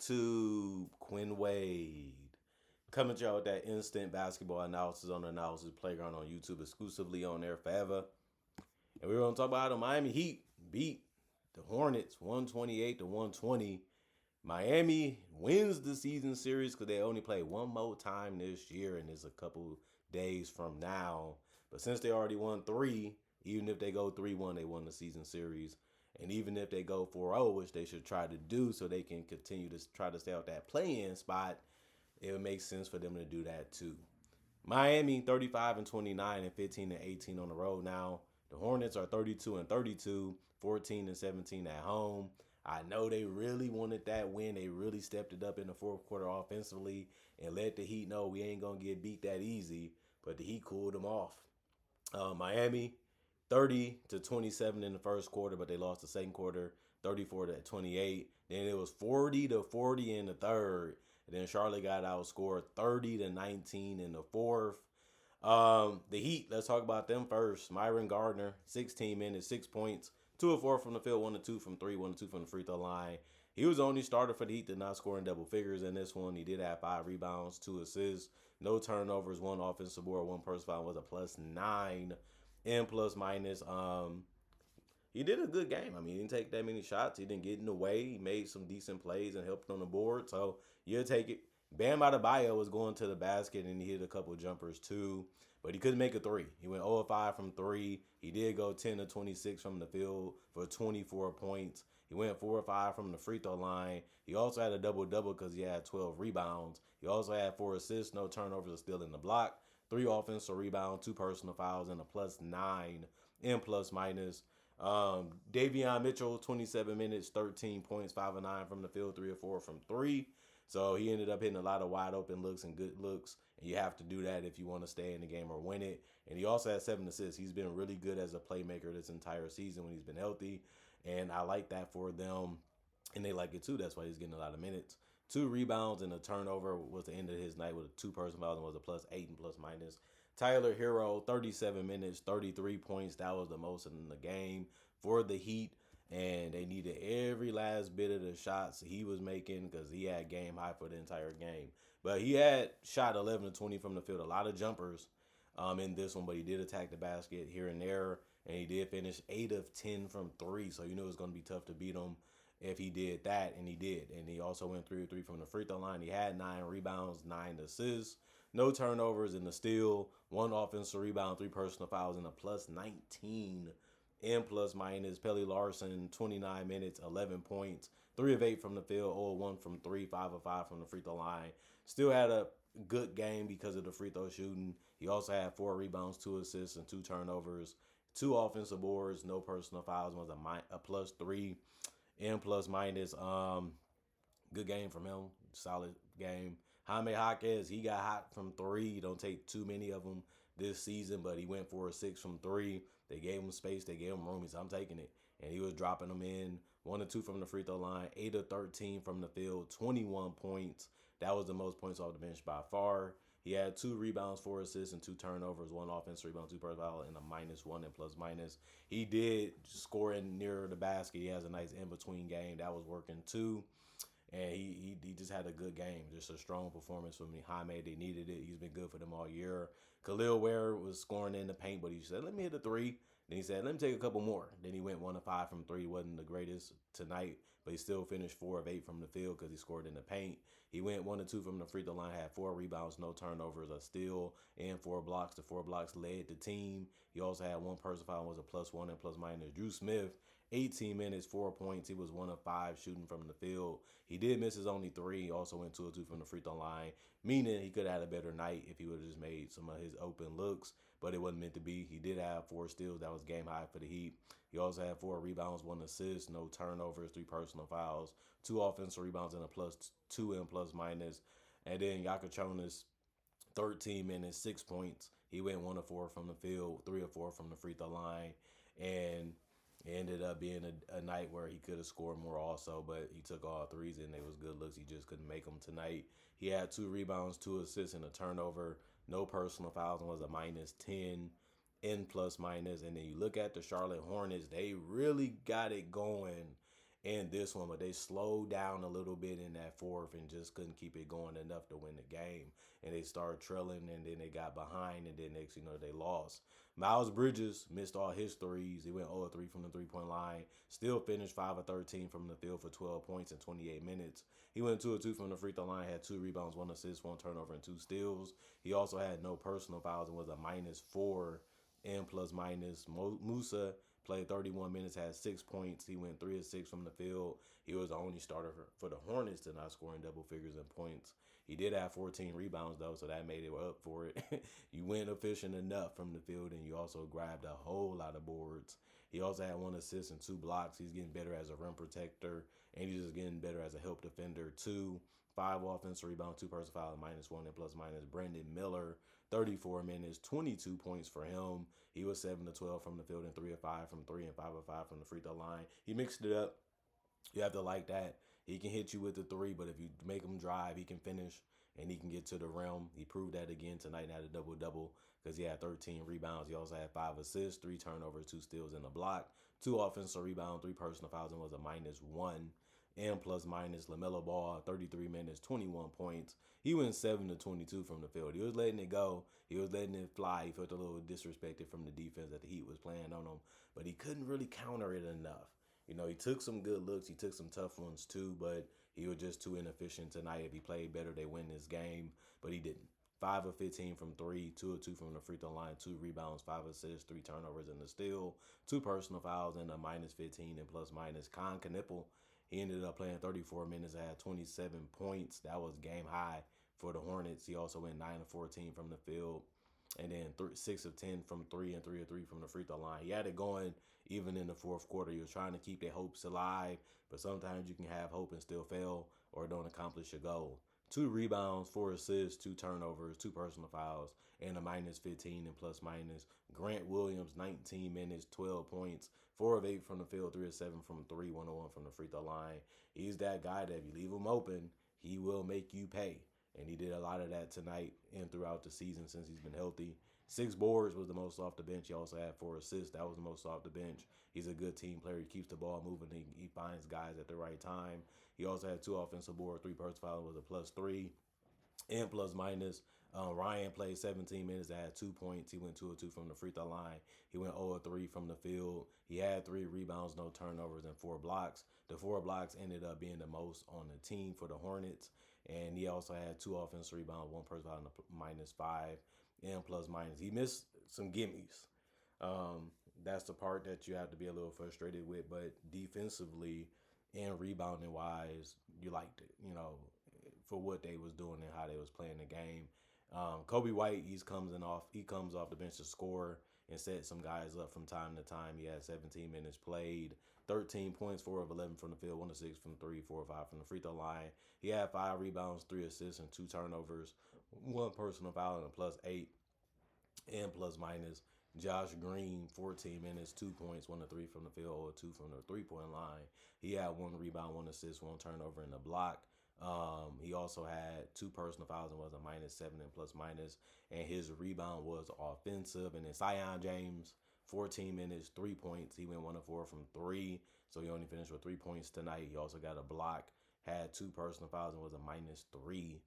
YouTube, Quinn Wade. Coming to y'all with that instant basketball analysis on the Analysis Playground on YouTube, exclusively on there forever. And we're going to talk about how the Miami Heat beat the Hornets 128 to 120. Miami wins the season series because they only play one more time this year, and it's a couple days from now. But since they already won three, even if they go 3-1, they won the season series. And even if they go 4-0, which they should try to do so they can continue to try to stay out that play-in spot, it would make sense for them to do that too. Miami 35-29 and 15-18 on the road now. The Hornets are 32-32, 14-17 at home. I know they really wanted that win. They really stepped it up in the fourth quarter offensively and let the Heat know we ain't going to get beat that easy. But the Heat cooled them off. Miami 30-27 in the first quarter, but they lost the second quarter 34-28. Then it was 40-40 in the third. And then Charlotte got outscored 30-19 in the fourth. The Heat, let's talk about them first. Myron Gardner, 16 minutes, 6 points, 2 of 4 from the field, 1 of 2 from 3, 1 of 2 from the free throw line. He was the only starter for the Heat to not score in double figures in this one. He did have 5 rebounds, 2 assists, no turnovers, 1 offensive board, 1 personal foul, was a +9 and plus minus. He did a good game. I mean, he didn't take that many shots. He didn't get in the way. He made some decent plays and helped on the board. So you'll take it. Bam Adebayo was going to the basket and he hit a couple of jumpers too, but he couldn't make a three. He went 0 of 5 from 3. He did go 10 of 26 from the field for 24 points. He went 4 of 5 from the free throw line. He also had a double-double because he had 12 rebounds. He also had 4 assists, no turnovers, or stealing the block, 3 offensive rebounds, 2 personal fouls, and a +9 and plus minus. Davion Mitchell, 27 minutes, 13 points, 5 of 9 from the field, 3 of 4 from 3. So he ended up hitting a lot of wide open looks and good looks. And you have to do that if you want to stay in the game or win it. And he also had 7 assists. He's been really good as a playmaker this entire season when he's been healthy. And I like that for them. And they like it too. That's why he's getting a lot of minutes. 2 rebounds and a turnover was the end of his night with 2 personal fouls and was a +8 and plus minus. Tyler Hero, 37 minutes, 33 points. That was the most in the game for the Heat. And they needed every last bit of the shots he was making because he had game high for the entire game. But he had shot 11 of 20 from the field. A lot of jumpers in this one, but he did attack the basket here and there. And he did finish 8 of 10 from 3. So you knew it was going to be tough to beat him if he did that, and he did. And he also went 3 of 3 from the free throw line. He had 9 rebounds, 9 assists, no turnovers in the steal, 1 offensive rebound, 3 personal fouls, and a +19 and plus minus. Pelly Larson, 29 minutes, 11 points, 3 of 8 from the field, 0 of 1 from 3, 5 of 5 from the free throw line. Still had a good game because of the free throw shooting. He also had 4 rebounds, 2 assists, and 2 turnovers, 2 offensive boards, no personal fouls, was a +3 and plus minus. Good game from him. Solid game. Jaime Jaquez, he got hot from 3. Don't take too many of them this season, but he went 4 of 6 from 3. They gave him space. They gave him room. He said, I'm taking it. And he was dropping them in. 1 of 2 from the free throw line. 8 of 13 from the field. 21 points. That was the most points off the bench by far. He had 2 rebounds, 4 assists, and 2 turnovers. 1 offensive rebound, 2 personal foul, and a -1 and plus minus. He did score in near the basket. He has a nice in-between game. That was working too. And he just had a good game. Just a strong performance from Jaime. They needed it. He's been good for them all year. Khalil Ware was scoring in the paint, but he said, let me hit a 3. Then he said, let me take a couple more. Then he went 1 of 5 from 3. Wasn't the greatest tonight, but he still finished 4 of 8 from the field because he scored in the paint. He went 1 of 2 from the free throw line, had 4 rebounds, no turnovers, a steal, and 4 blocks. The 4 blocks led the team. He also had 1 personal foul, was a +1 and plus minus. Drew Smith, 18 minutes, 4 points. He was 1 of 5 shooting from the field. He did miss his only 3. He also went 2 of 2 from the free throw line, meaning he could have had a better night if he would have just made some of his open looks, but it wasn't meant to be. He did have 4 steals. That was game high for the Heat. He also had 4 rebounds, 1 assist, no turnovers, 3 personal fouls, 2 offensive rebounds, and a +2 and plus minus. And then Jonas, 13 minutes, 6 points. He went 1 of 4 from the field, 3 of 4 from the free throw line, and it ended up being a night where he could have scored more also, but he took all 3s and they was good looks. He just couldn't make them tonight. He had 2 rebounds, 2 assists, and a turnover, no personal fouls, and was a -10 in plus minus. And then you look at the Charlotte Hornets, they really got it going. and this one, but they slowed down a little bit in that fourth and just couldn't keep it going enough to win the game. And they started trailing, and then they got behind, and then next you know they lost. Miles Bridges missed all his threes. He went 0-3 from the three-point line. Still finished 5 of 13 from the field for 12 points in 28 minutes. He went 2 of 2 from the free throw line, had 2 rebounds, 1 assist, 1 turnover, and 2 steals. He also had no personal fouls and was a -4 in plus minus. Musa played 31 minutes, had 6 points. He went 3 of 6 from the field. He was the only starter for the Hornets to not score in double figures in points. He did have 14 rebounds, though, so that made it up for it. You went efficient enough from the field, and you also grabbed a whole lot of boards. He also had 1 assist and 2 blocks. He's getting better as a rim protector, and he's just getting better as a help defender, too. 5 offensive rebounds, 2 personal fouls, -1 and plus minus. Brandon Miller, 34 minutes, 22 points for him. He was 7 of 12 from the field and 3 of 5 from 3 and 5 of 5 from the free throw line. He mixed it up. You have to like that. He can hit you with the 3, but if you make him drive, he can finish and he can get to the rim. He proved that again tonight and had a double-double because he had 13 rebounds. He also had 5 assists, 3 turnovers, 2 steals, and a block. 2 offensive rebounds, 3 personal fouls, and was a -1. And plus minus. LaMelo Ball, 33 minutes, 21 points. He went 7 of 22 from the field. He was letting it go. He was letting it fly. He felt a little disrespected from the defense that the Heat was playing on him, but he couldn't really counter it enough. You know, he took some good looks. He took some tough ones too, but he was just too inefficient tonight. If he played better, they win this game, but he didn't. 5 of 15 from 3, 2 of 2 from the free throw line, 2 rebounds, 5 assists, 3 turnovers, and a steal, 2 personal fouls, and a -15 and plus minus. Con Knipple, he ended up playing 34 minutes and had 27 points. That was game high for the Hornets. He also went 9 of 14 from the field, and then 6 of 10 from 3 and 3 of 3 from the free throw line. He had it going even in the fourth quarter. He was trying to keep their hopes alive, but sometimes you can have hope and still fail or don't accomplish your goal. 2 rebounds, 4 assists, 2 turnovers, 2 personal fouls, and a -15 and plus minus. Grant Williams, 19 minutes, 12 points, 4 of 8 from the field, 3 of 7 from 3, 1 of 1 from the free throw line. He's that guy that if you leave him open, he will make you pay. And he did a lot of that tonight and throughout the season since he's been healthy. 6 boards was the most off the bench. He also had 4 assists. That was the most off the bench. He's a good team player. He keeps the ball moving. He finds guys at the right time. He also had 2 offensive boards, 3 personal fouls, was a +3 and plus minus. Ryan played 17 minutes and had 2 points. He went 2 of 2 from the free throw line. He went 0 of 3 from the field. He had 3 rebounds, no turnovers, and 4 blocks. The 4 blocks ended up being the most on the team for the Hornets. And he also had 2 offensive rebounds, 1 personal foul, and a -5 and plus minus. He missed some gimmies. That's the part that you have to be a little frustrated with. But defensively and rebounding wise, you liked it, you know, for what they was doing and how they was playing the game. Kobe White, he comes off the bench to score and set some guys up from time to time. He had 17 minutes played, 13 points, 4 of 11 from the field, 1 of 6 from 3, 4 of 5 from the free throw line. He had 5 rebounds, 3 assists, and 2 turnovers, 1 personal foul, and a +8 and plus minus. Josh Green, 14 minutes, 2 points, 1 of 3 from the field, or 2 from the three-point line. He had 1 rebound, 1 assist, 1 turnover, and a block. He also had 2 personal fouls and was a -7 and plus minus. And his rebound was offensive. And then Zion James, 14 minutes, 3 points. He went 1 of 4 from 3. So he only finished with 3 points tonight. He also got a block, had 2 personal fouls and was a -3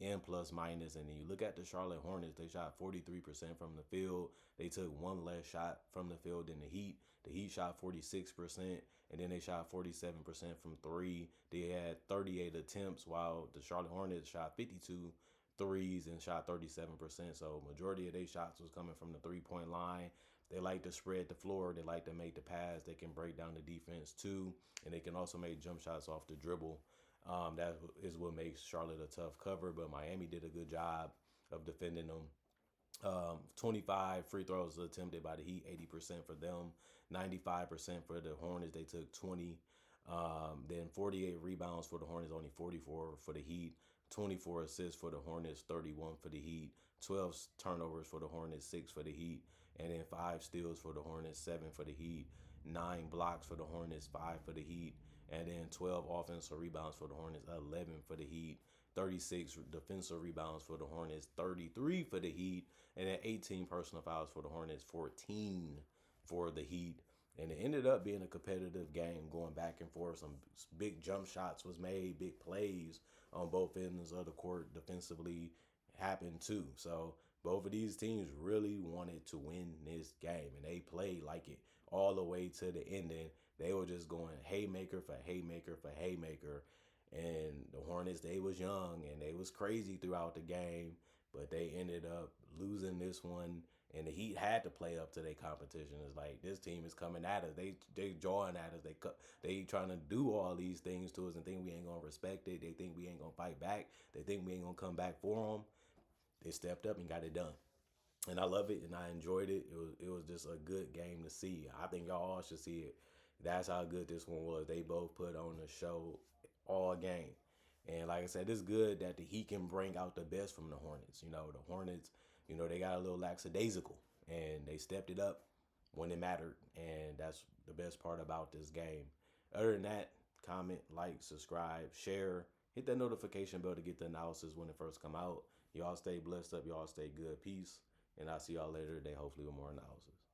and plus minus. And then you look at the Charlotte Hornets, they shot 43% from the field. They took 1 less shot from the field than the Heat. The Heat shot 46%, and then they shot 47% from 3. They had 38 attempts, while the Charlotte Hornets shot 52 threes and shot 37%. So majority of their shots was coming from the three-point line. They like to spread the floor. They like to make the pass. They can break down the defense too, and they can also make jump shots off the dribble. That is what makes Charlotte a tough cover, but Miami did a good job of defending them. 25 free throws attempted by the Heat, 80% for them, 95% for the Hornets. They took 20. Then 48 rebounds for the Hornets, only 44 for the Heat. 24 assists for the Hornets, 31 for the Heat. 12 turnovers for the Hornets, 6 for the Heat. And then 5 steals for the Hornets, 7 for the Heat. 9 blocks for the Hornets, 5 for the Heat. And then 12 offensive rebounds for the Hornets, 11 for the Heat. 36 defensive rebounds for the Hornets, 33 for the Heat. And then 18 personal fouls for the Hornets, 14 for the Heat. And it ended up being a competitive game, going back and forth. Some big jump shots was made, big plays on both ends of the court defensively happened too. So both of these teams really wanted to win this game, and they played like it all the way to the ending. They were just going haymaker for haymaker for haymaker. And the Hornets, they was young and they was crazy throughout the game, but they ended up losing this one. And the Heat had to play up to their competition. It's like this team is coming at us. They jawing at us. They trying to do all these things to us and think we ain't gonna respect it. They think we ain't gonna fight back. They think we ain't gonna come back for them. They stepped up and got it done. And I love it and I enjoyed it. It was just a good game to see. I think y'all all should see it. That's how good this one was. They both put on the show all game. And like I said, it's good that the Heat can bring out the best from the Hornets. The Hornets, they got a little lackadaisical and they stepped it up when it mattered. And that's the best part about this game. Other than that, comment, like, subscribe, share, hit that notification bell to get the analysis when it first come out. Y'all stay blessed up. Y'all stay good. Peace. And I'll see y'all later today, hopefully with more analysis.